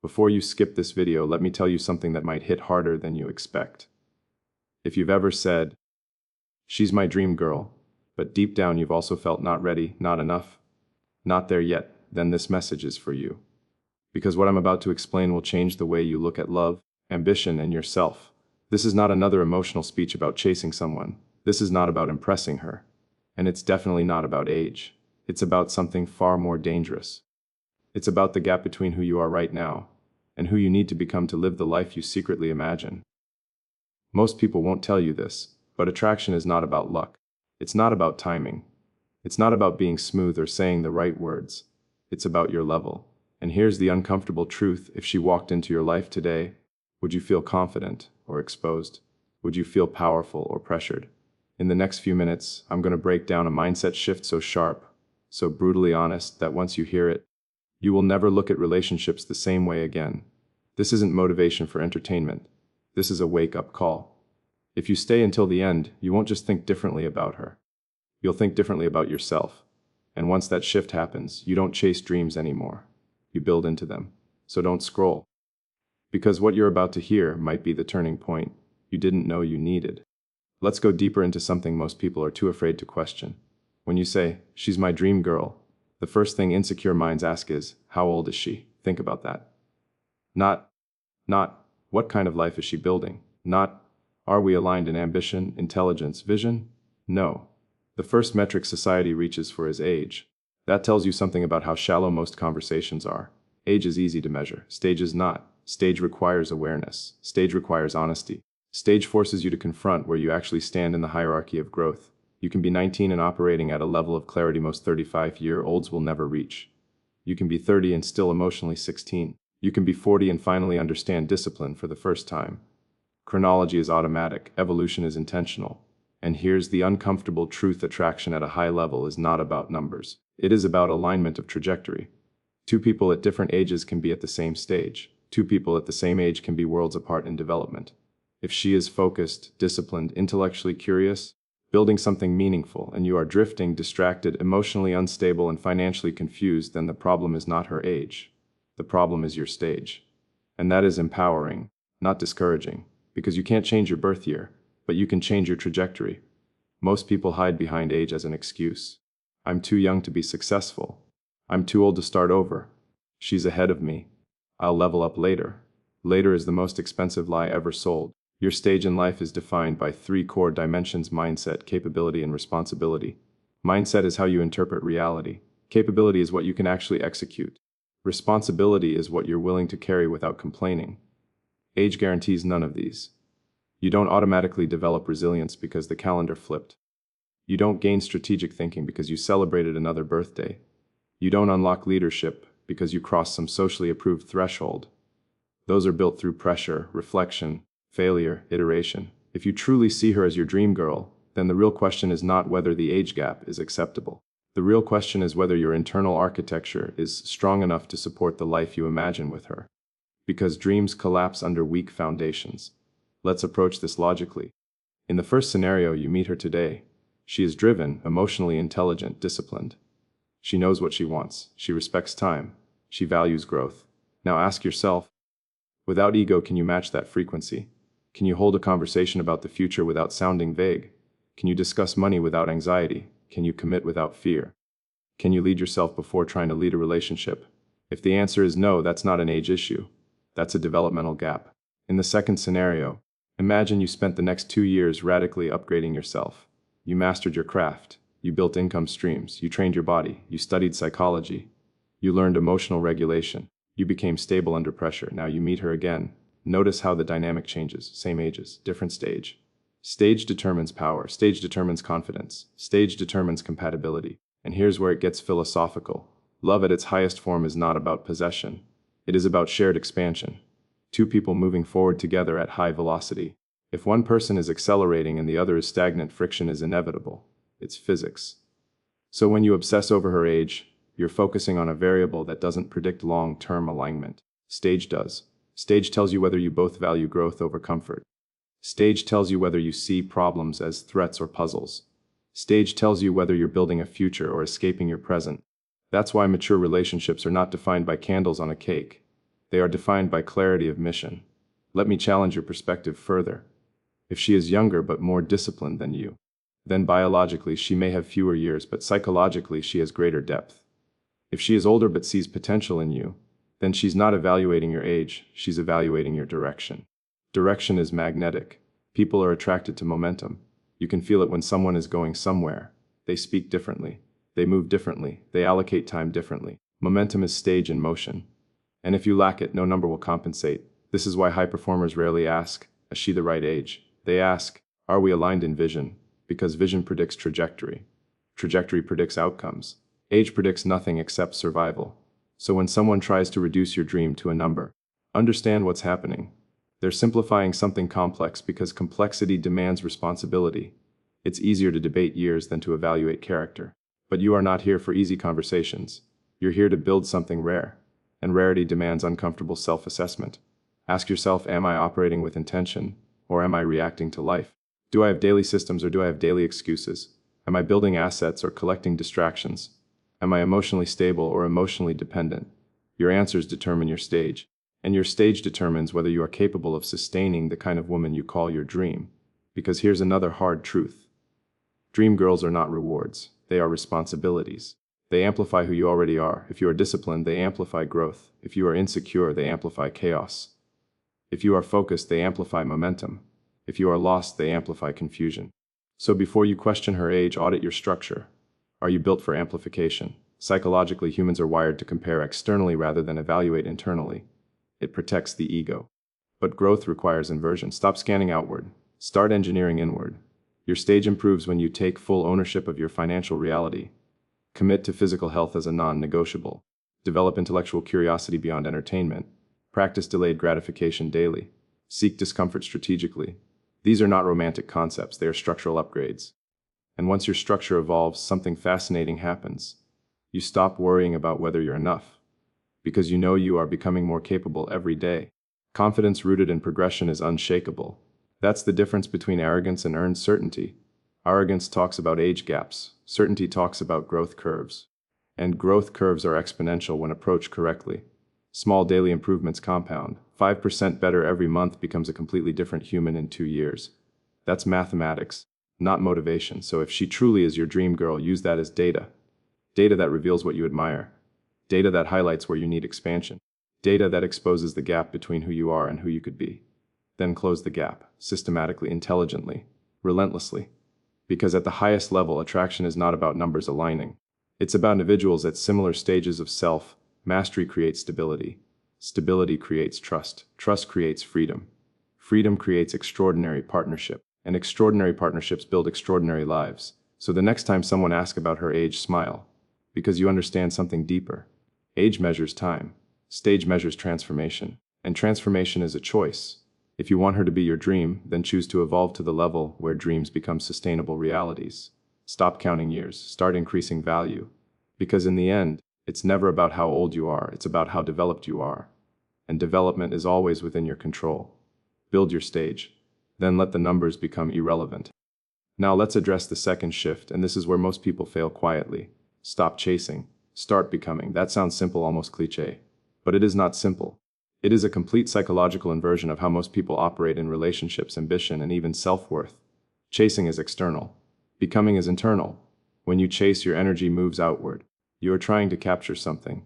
Before you skip this video, let me tell you something that might hit harder than you expect. If you've ever said, "She's my dream girl," but deep down you've also felt not ready, not enough, not there yet, then this message is for you. Because what I'm about to explain will change the way you look at love, ambition, and yourself. This is not another emotional speech about chasing someone. This is not about impressing her. And it's definitely not about age. It's about something far more dangerous. It's about the gap between who you are right now and who you need to become to live the life you secretly imagine. Most people won't tell you this, but attraction is not about luck. It's not about timing. It's not about being smooth or saying the right words. It's about your level. And here's the uncomfortable truth: if she walked into your life today, would you feel confident or exposed? Would you feel powerful or pressured? In the next few minutes, I'm going to break down a mindset shift so sharp, so brutally honest, that once you hear it, you will never look at relationships the same way again. This isn't motivation for entertainment. This is a wake-up call. If you stay until the end, you won't just think differently about her. You'll think differently about yourself. And once that shift happens, you don't chase dreams anymore. You build into them. So don't scroll. Because what you're about to hear might be the turning point you didn't know you needed. Let's go deeper into something most people are too afraid to question. When you say, "She's my dream girl," the first thing insecure minds ask is, how old is she? Think about that. Not, what kind of life is she building? Not, are we aligned in ambition, intelligence, vision? No. The first metric society reaches for is age. That tells you something about how shallow most conversations are. Age is easy to measure. Stage is not. Stage requires awareness. Stage requires honesty. Stage forces you to confront where you actually stand in the hierarchy of growth. You can be 19 and operating at a level of clarity most 35-year-olds will never reach. You can be 30 and still emotionally 16. You can be 40 and finally understand discipline for the first time. Chronology is automatic. Evolution is intentional. And here's the uncomfortable truth: attraction at a high level is not about numbers. It is about alignment of trajectory. Two people at different ages can be at the same stage. Two people at the same age can be worlds apart in development. If she is focused, disciplined, intellectually curious, building something meaningful, and you are drifting, distracted, emotionally unstable, and financially confused, then the problem is not her age. The problem is your stage. And that is empowering, not discouraging, because you can't change your birth year, but you can change your trajectory. Most people hide behind age as an excuse. I'm too young to be successful. I'm too old to start over. She's ahead of me. I'll level up later. Later is the most expensive lie ever sold. Your stage in life is defined by three core dimensions: mindset, capability, and responsibility. Mindset is how you interpret reality. Capability is what you can actually execute. Responsibility is what you're willing to carry without complaining. Age guarantees none of these. You don't automatically develop resilience because the calendar flipped. You don't gain strategic thinking because you celebrated another birthday. You don't unlock leadership because you crossed some socially approved threshold. Those are built through pressure, reflection, failure, iteration. If you truly see her as your dream girl, then the real question is not whether the age gap is acceptable. The real question is whether your internal architecture is strong enough to support the life you imagine with her. Because dreams collapse under weak foundations. Let's approach this logically. In the first scenario, you meet her today. She is driven, emotionally intelligent, disciplined. She knows what she wants. She respects time. She values growth. Now ask yourself, without ego, can you match that frequency? Can you hold a conversation about the future without sounding vague? Can you discuss money without anxiety? Can you commit without fear? Can you lead yourself before trying to lead a relationship? If the answer is no, that's not an age issue. That's a developmental gap. In the second scenario, imagine you spent the next 2 years radically upgrading yourself. You mastered your craft. You built income streams. You trained your body. You studied psychology. You learned emotional regulation. You became stable under pressure. Now you meet her again. Notice how the dynamic changes. Same ages, different stage. Stage determines power. Stage determines confidence. Stage determines compatibility. And here's where it gets philosophical. Love at its highest form is not about possession. It is about shared expansion. Two people moving forward together at high velocity. If one person is accelerating and the other is stagnant, friction is inevitable. It's physics. So when you obsess over her age, you're focusing on a variable that doesn't predict long-term alignment. Stage does. Stage tells you whether you both value growth over comfort. Stage tells you whether you see problems as threats or puzzles. Stage tells you whether you're building a future or escaping your present. That's why mature relationships are not defined by candles on a cake. They are defined by clarity of mission. Let me challenge your perspective further. If she is younger but more disciplined than you, then biologically she may have fewer years, but psychologically she has greater depth. If she is older but sees potential in you, then she's not evaluating your age, she's evaluating your direction. Direction is magnetic. People are attracted to momentum. You can feel it when someone is going somewhere. They speak differently. They move differently. They allocate time differently. Momentum is stage in motion. And if you lack it, no number will compensate. This is why high performers rarely ask, is she the right age? They ask, are we aligned in vision? Because vision predicts trajectory. Trajectory predicts outcomes. Age predicts nothing except survival. So when someone tries to reduce your dream to a number, understand what's happening. They're simplifying something complex because complexity demands responsibility. It's easier to debate years than to evaluate character. But you are not here for easy conversations. You're here to build something rare. And rarity demands uncomfortable self-assessment. Ask yourself, am I operating with intention, or am I reacting to life? Do I have daily systems or do I have daily excuses? Am I building assets or collecting distractions? Am I emotionally stable or emotionally dependent? Your answers determine your stage. And your stage determines whether you are capable of sustaining the kind of woman you call your dream. Because here's another hard truth. Dream girls are not rewards. They are responsibilities. They amplify who you already are. If you are disciplined, they amplify growth. If you are insecure, they amplify chaos. If you are focused, they amplify momentum. If you are lost, they amplify confusion. So before you question her age, audit your structure. Are you built for amplification? Psychologically, humans are wired to compare externally rather than evaluate internally. It protects the ego. But growth requires inversion. Stop scanning outward. Start engineering inward. Your stage improves when you take full ownership of your financial reality. Commit to physical health as a non-negotiable. Develop intellectual curiosity beyond entertainment. Practice delayed gratification daily. Seek discomfort strategically. These are not romantic concepts, they are structural upgrades. And once your structure evolves, something fascinating happens. You stop worrying about whether you're enough, because you know you are becoming more capable every day. Confidence rooted in progression is unshakable. That's the difference between arrogance and earned certainty. Arrogance talks about age gaps. Certainty talks about growth curves. And growth curves are exponential when approached correctly. Small daily improvements compound. 5% better every month becomes a completely different human in 2 years. That's mathematics, not motivation. So if she truly is your dream girl, use that as data. Data that reveals what you admire. Data that highlights where you need expansion. Data that exposes the gap between who you are and who you could be. Then close the gap, systematically, intelligently, relentlessly. Because at the highest level, attraction is not about numbers aligning. It's about individuals at similar stages of self. Mastery creates stability. Stability creates trust. Trust creates freedom. Freedom creates extraordinary partnership. And extraordinary partnerships build extraordinary lives. So the next time someone asks about her age, smile. Because you understand something deeper. Age measures time. Stage measures transformation. And transformation is a choice. If you want her to be your dream, then choose to evolve to the level where dreams become sustainable realities. Stop counting years. Start increasing value. Because in the end, it's never about how old you are, it's about how developed you are. And development is always within your control. Build your stage. Then let the numbers become irrelevant. Now let's address the second shift, and this is where most people fail quietly. Stop chasing. Start becoming. That sounds simple, almost cliché. But it is not simple. It is a complete psychological inversion of how most people operate in relationships, ambition, and even self-worth. Chasing is external. Becoming is internal. When you chase, your energy moves outward. You are trying to capture something.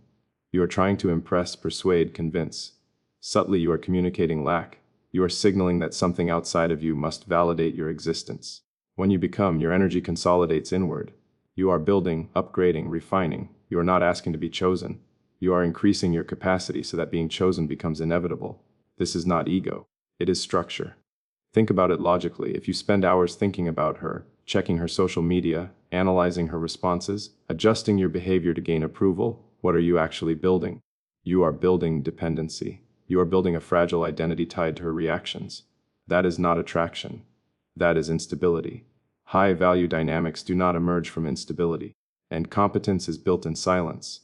You are trying to impress, persuade, convince. Subtly, you are communicating lack. You are signaling that something outside of you must validate your existence. When you become, your energy consolidates inward. You are building, upgrading, refining. You are not asking to be chosen. You are increasing your capacity so that being chosen becomes inevitable. This is not ego. It is structure. Think about it logically. If you spend hours thinking about her, checking her social media, analyzing her responses, adjusting your behavior to gain approval, what are you actually building? You are building dependency. You are building a fragile identity tied to her reactions. That is not attraction. That is instability. High-value dynamics do not emerge from instability, and competence is built in silence.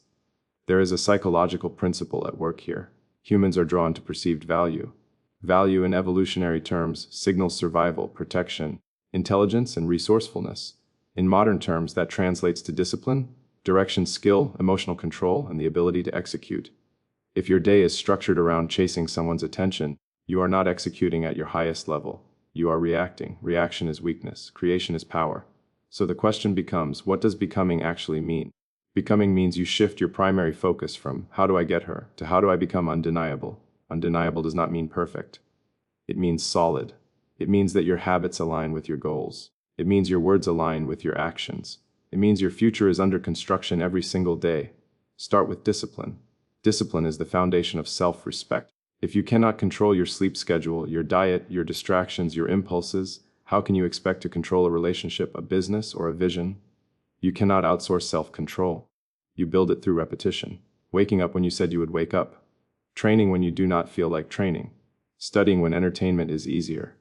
There is a psychological principle at work here. Humans are drawn to perceived value. Value in evolutionary terms signals survival, protection, intelligence, and resourcefulness. In modern terms, that translates to discipline, direction, skill, emotional control, and the ability to execute. If your day is structured around chasing someone's attention, you are not executing at your highest level. You are reacting. Reaction is weakness. Creation is power. So the question becomes, what does becoming actually mean? Becoming means you shift your primary focus from how do I get her to how do I become undeniable. Undeniable does not mean perfect. It means solid. It means that your habits align with your goals. It means your words align with your actions. It means your future is under construction every single day. Start with discipline. Discipline is the foundation of self-respect. If you cannot control your sleep schedule, your diet, your distractions, your impulses, how can you expect to control a relationship, a business, or a vision? You cannot outsource self-control. You build it through repetition. Waking up when you said you would wake up. Training when you do not feel like training. Studying when entertainment is easier.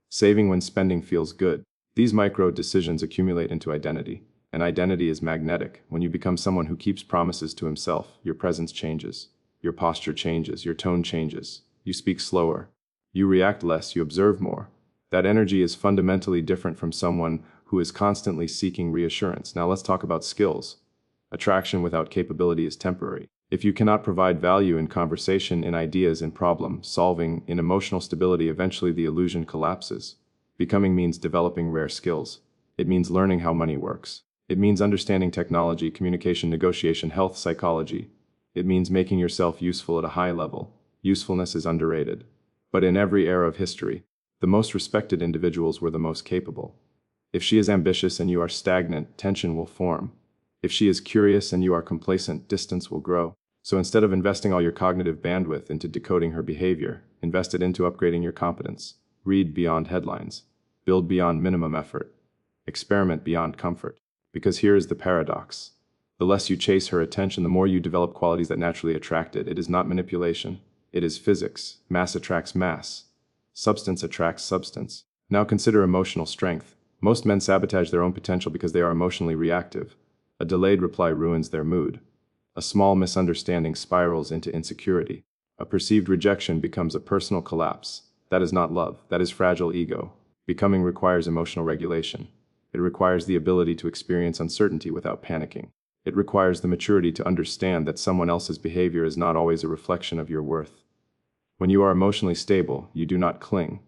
Saving when spending feels good. These micro decisions accumulate into identity. And identity is magnetic. When you become someone who keeps promises to himself, your presence changes. Your posture changes. Your tone changes. You speak slower. You react less. You observe more. That energy is fundamentally different from someone who is constantly seeking reassurance. Now let's talk about skills. Attraction without capability is temporary. If you cannot provide value in conversation, in ideas, in problem solving, in emotional stability, eventually the illusion collapses. Becoming means developing rare skills. It means learning how money works. It means understanding technology, communication, negotiation, health, psychology. It means making yourself useful at a high level. Usefulness is underrated. But in every era of history, the most respected individuals were the most capable. If she is ambitious and you are stagnant, tension will form. If she is curious and you are complacent, distance will grow. So instead of investing all your cognitive bandwidth into decoding her behavior, invest it into upgrading your competence. Read beyond headlines. Build beyond minimum effort. Experiment beyond comfort. Because here is the paradox. The less you chase her attention, the more you develop qualities that naturally attract it. It is not manipulation. It is physics. Mass attracts mass. Substance attracts substance. Now consider emotional strength. Most men sabotage their own potential because they are emotionally reactive. A delayed reply ruins their mood. A small misunderstanding spirals into insecurity. A perceived rejection becomes a personal collapse. That is not love. That is fragile ego. Becoming requires emotional regulation. It requires the ability to experience uncertainty without panicking. It requires the maturity to understand that someone else's behavior is not always a reflection of your worth. When you are emotionally stable, you do not cling.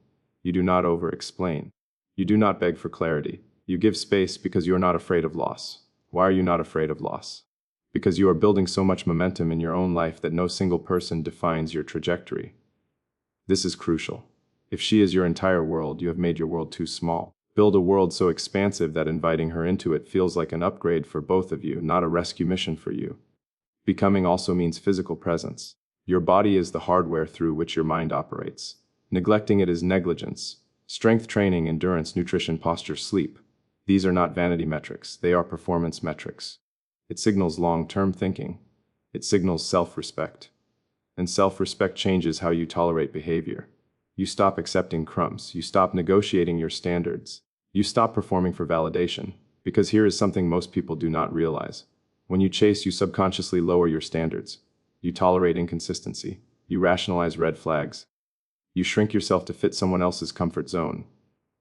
You do not over-explain. You do not beg for clarity. You give space because you are not afraid of loss. Why are you not afraid of loss? Because you are building so much momentum in your own life that no single person defines your trajectory. This is crucial. If she is your entire world, you have made your world too small. Build a world so expansive that inviting her into it feels like an upgrade for both of you, not a rescue mission for you. Becoming also means physical presence. Your body is the hardware through which your mind operates. Neglecting it is negligence. Strength training, endurance, nutrition, posture, sleep. These are not vanity metrics, they are performance metrics. It signals long-term thinking. It signals self-respect. And self-respect changes how you tolerate behavior. You stop accepting crumbs. You stop negotiating your standards. You stop performing for validation. Because here is something most people do not realize. When you chase, you subconsciously lower your standards. You tolerate inconsistency. You rationalize red flags. You shrink yourself to fit someone else's comfort zone.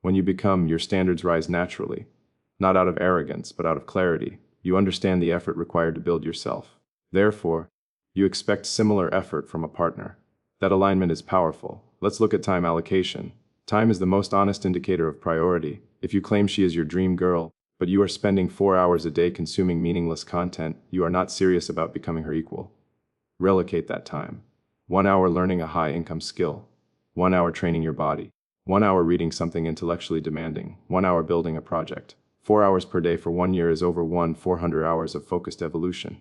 When you become, your standards rise naturally. Not out of arrogance, but out of clarity. You understand the effort required to build yourself. Therefore, you expect similar effort from a partner. That alignment is powerful. Let's look at time allocation. Time is the most honest indicator of priority. If you claim she is your dream girl, but you are spending 4 hours a day consuming meaningless content, you are not serious about becoming her equal. Relocate that time. 1 hour learning a high-income skill. 1 hour training your body. 1 hour reading something intellectually demanding. 1 hour building a project. 4 hours per day for 1 year is over 400 hours of focused evolution.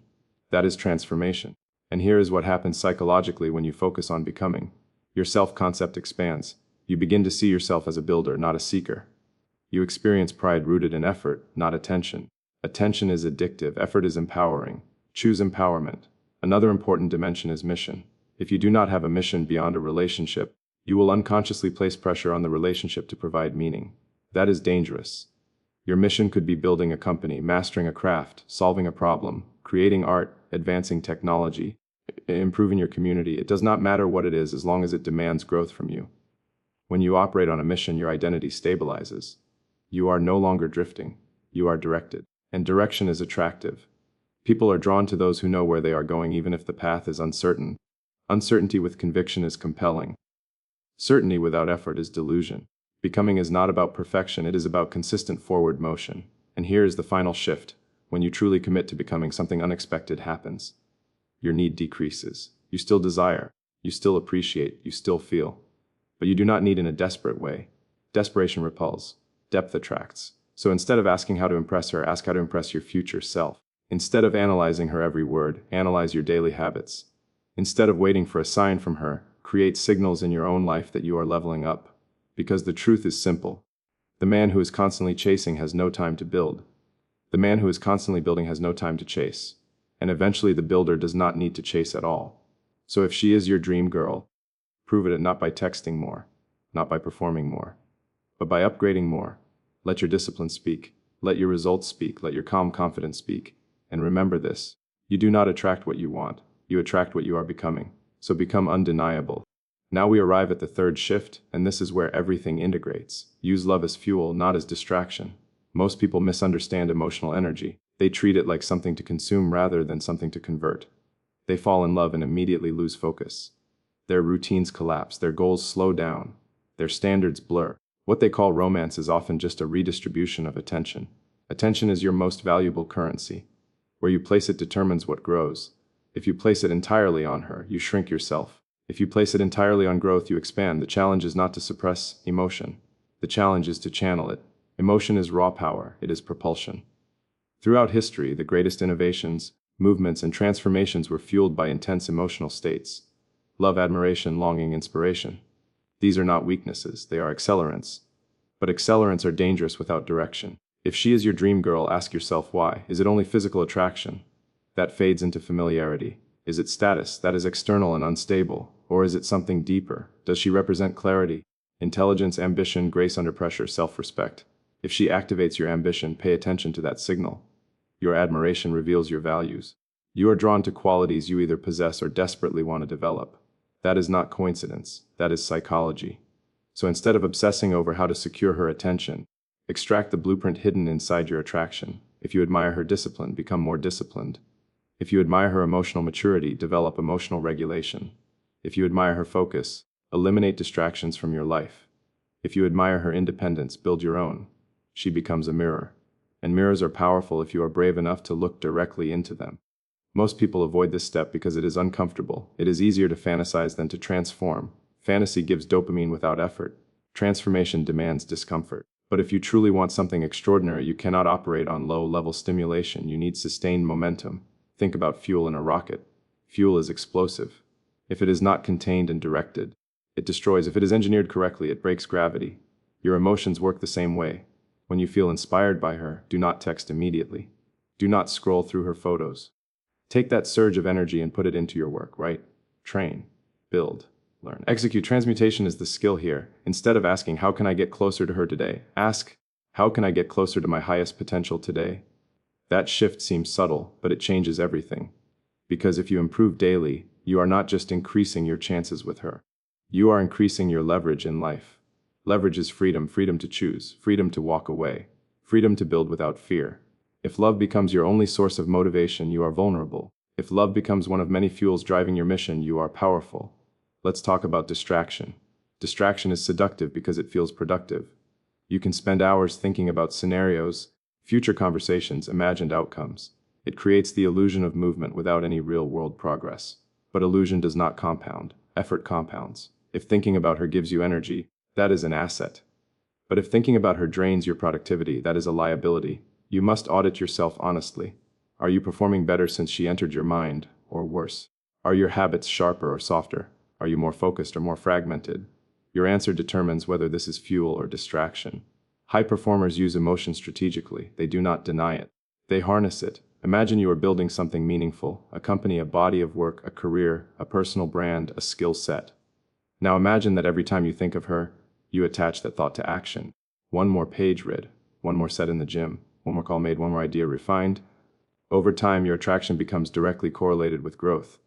That is transformation. And here is what happens psychologically when you focus on becoming. Your self-concept expands. You begin to see yourself as a builder, not a seeker. You experience pride rooted in effort, not attention. Attention is addictive. Effort is empowering. Choose empowerment. Another important dimension is mission. If you do not have a mission beyond a relationship, you will unconsciously place pressure on the relationship to provide meaning. That is dangerous. Your mission could be building a company, mastering a craft, solving a problem, creating art, advancing technology, improving your community. It does not matter what it is as long as it demands growth from you. When you operate on a mission, your identity stabilizes. You are no longer drifting. You are directed. And direction is attractive. People are drawn to those who know where they are going even if the path is uncertain. Uncertainty with conviction is compelling. Certainty without effort is delusion. Becoming is not about perfection, it is about consistent forward motion. And here is the final shift. When you truly commit to becoming, something unexpected happens. Your need decreases. You still desire, you still appreciate, you still feel. But you do not need in a desperate way. Desperation repels, depth attracts. So instead of asking how to impress her, ask how to impress your future self. Instead of analyzing her every word, analyze your daily habits. Instead of waiting for a sign from her, create signals in your own life that you are leveling up. Because the truth is simple. The man who is constantly chasing has no time to build. The man who is constantly building has no time to chase. And eventually the builder does not need to chase at all. So if she is your dream girl, prove it not by texting more, not by performing more, but by upgrading more. Let your discipline speak. Let your results speak. Let your calm confidence speak. And remember this, you do not attract what you want. You attract what you are becoming. So become undeniable. Now we arrive at the third shift, and this is where everything integrates. Use love as fuel, not as distraction. Most people misunderstand emotional energy. They treat it like something to consume rather than something to convert. They fall in love and immediately lose focus. Their routines collapse, their goals slow down, their standards blur. What they call romance is often just a redistribution of attention. Attention is your most valuable currency. Where you place it determines what grows. If you place it entirely on her, you shrink yourself. If you place it entirely on growth, you expand. The challenge is not to suppress emotion. The challenge is to channel it. Emotion is raw power. It is propulsion. Throughout history, the greatest innovations, movements, and transformations were fueled by intense emotional states. Love, admiration, longing, inspiration. These are not weaknesses, they are accelerants. But accelerants are dangerous without direction. If she is your dream girl, ask yourself why. Is it only physical attraction? That fades into familiarity. Is it status that is external and unstable? Or is it something deeper? Does she represent clarity, intelligence, ambition, grace under pressure, self-respect? If she activates your ambition, pay attention to that signal. Your admiration reveals your values. You are drawn to qualities you either possess or desperately want to develop. That is not coincidence, that is psychology. So instead of obsessing over how to secure her attention, extract the blueprint hidden inside your attraction. If you admire her discipline, become more disciplined. If you admire her emotional maturity, develop emotional regulation. If you admire her focus, eliminate distractions from your life. If you admire her independence, build your own. She becomes a mirror. And mirrors are powerful if you are brave enough to look directly into them. Most people avoid this step because it is uncomfortable. It is easier to fantasize than to transform. Fantasy gives dopamine without effort. Transformation demands discomfort. But if you truly want something extraordinary, you cannot operate on low-level stimulation. You need sustained momentum. Think about fuel in a rocket. Fuel is explosive. If it is not contained and directed, it destroys. If it is engineered correctly, it breaks gravity. Your emotions work the same way. When you feel inspired by her, do not text immediately. Do not scroll through her photos. Take that surge of energy and put it into your work, right? Train, build, learn, execute. Transmutation is the skill here. Instead of asking, how can I get closer to her today? Ask, how can I get closer to my highest potential today? That shift seems subtle, but it changes everything. Because if you improve daily, you are not just increasing your chances with her. You are increasing your leverage in life. Leverage is freedom, freedom to choose, freedom to walk away, freedom to build without fear. If love becomes your only source of motivation, you are vulnerable. If love becomes one of many fuels driving your mission, you are powerful. Let's talk about distraction. Distraction is seductive because it feels productive. You can spend hours thinking about scenarios, future conversations, imagined outcomes. It creates the illusion of movement without any real-world progress. But illusion does not compound. Effort compounds. If thinking about her gives you energy, that is an asset. But if thinking about her drains your productivity, that is a liability. You must audit yourself honestly. Are you performing better since she entered your mind, or worse? Are your habits sharper or softer? Are you more focused or more fragmented? Your answer determines whether this is fuel or distraction. High performers use emotion strategically. They do not deny it. They harness it. Imagine you are building something meaningful, a company, a body of work, a career, a personal brand, a skill set. Now imagine that every time you think of her, you attach that thought to action. One more page read, one more set in the gym, one more call made, one more idea refined. Over time, your attraction becomes directly correlated with growth.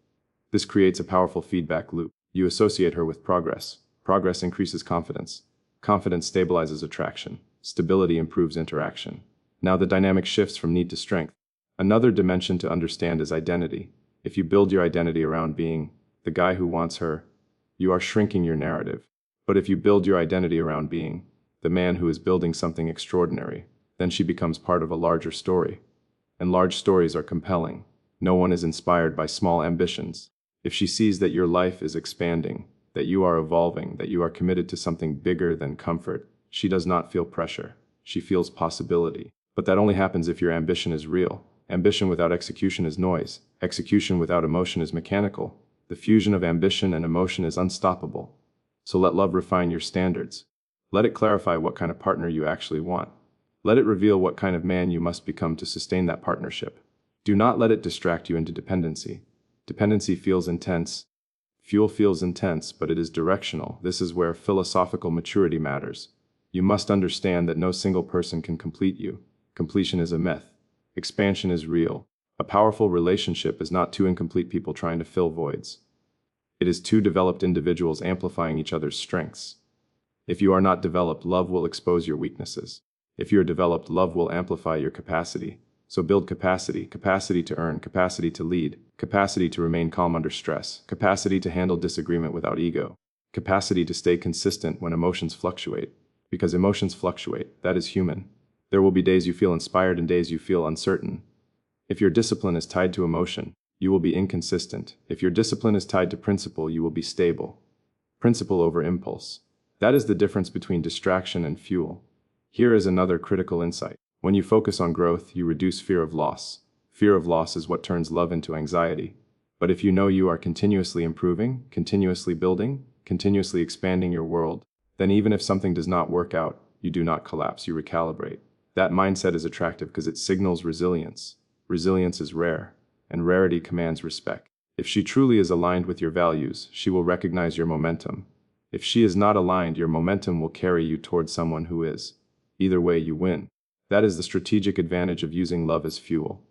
This creates a powerful feedback loop. You associate her with progress. Progress increases confidence. Confidence stabilizes attraction. Stability improves interaction. Now the dynamic shifts from need to strength. Another dimension to understand is identity. If you build your identity around being the guy who wants her. You are shrinking your narrative. But if you build your identity around being the man who is building something extraordinary, then she becomes part of a larger story. And large stories are compelling. No one is inspired by small ambitions. If she sees that your life is expanding, that you are evolving, that you are committed to something bigger than comfort, she does not feel pressure. She feels possibility. But that only happens if your ambition is real. Ambition without execution is noise. Execution without emotion is mechanical. The fusion of ambition and emotion is unstoppable. So let love refine your standards. Let it clarify what kind of partner you actually want. Let it reveal what kind of man you must become to sustain that partnership. Do not let it distract you into dependency. Dependency feels intense. Fuel feels intense, but it is directional. This is where philosophical maturity matters. You must understand that no single person can complete you. Completion is a myth. Expansion is real. A powerful relationship is not two incomplete people trying to fill voids. It is two developed individuals amplifying each other's strengths. If you are not developed, love will expose your weaknesses. If you are developed, love will amplify your capacity. So build capacity, capacity to earn, capacity to lead, capacity to remain calm under stress, capacity to handle disagreement without ego, capacity to stay consistent when emotions fluctuate. Because emotions fluctuate, that is human. There will be days you feel inspired and days you feel uncertain. If your discipline is tied to emotion, you will be inconsistent. If your discipline is tied to principle, you will be stable. Principle over impulse. That is the difference between distraction and fuel. Here is another critical insight. When you focus on growth, you reduce fear of loss. Fear of loss is what turns love into anxiety. But if you know you are continuously improving, continuously building, continuously expanding your world, then even if something does not work out, you do not collapse, you recalibrate. That mindset is attractive because it signals resilience. Resilience is rare, and rarity commands respect. If she truly is aligned with your values, she will recognize your momentum. If she is not aligned, your momentum will carry you towards someone who is. Either way, you win. That is the strategic advantage of using love as fuel.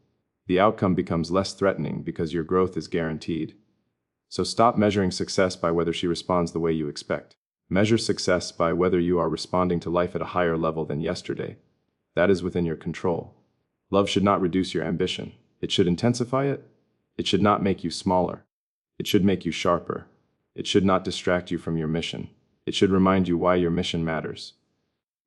The outcome becomes less threatening because your growth is guaranteed. So stop measuring success by whether she responds the way you expect. Measure success by whether you are responding to life at a higher level than yesterday. That is within your control. Love should not reduce your ambition. It should intensify it. It should not make you smaller. It should make you sharper. It should not distract you from your mission. It should remind you why your mission matters.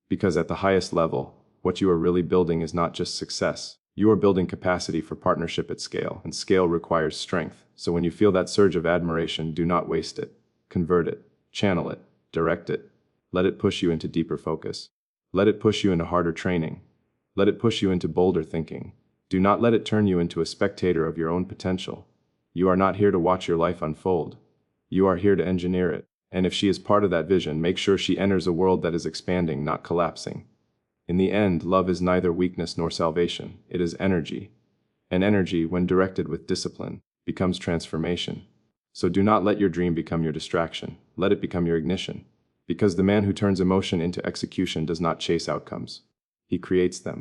Because at the highest level, what you are really building is not just success. You are building capacity for partnership at scale, and scale requires strength. So when you feel that surge of admiration, do not waste it. Convert it, channel it, direct it. Let it push you into deeper focus. Let it push you into harder training. Let it push you into bolder thinking. Do not let it turn you into a spectator of your own potential. You are not here to watch your life unfold. You are here to engineer it. And if she is part of that vision, make sure she enters a world that is expanding, not collapsing. In the end, love is neither weakness nor salvation. It is energy. And energy, when directed with discipline, becomes transformation. So do not let your dream become your distraction. Let it become your ignition. Because the man who turns emotion into execution does not chase outcomes. He creates them.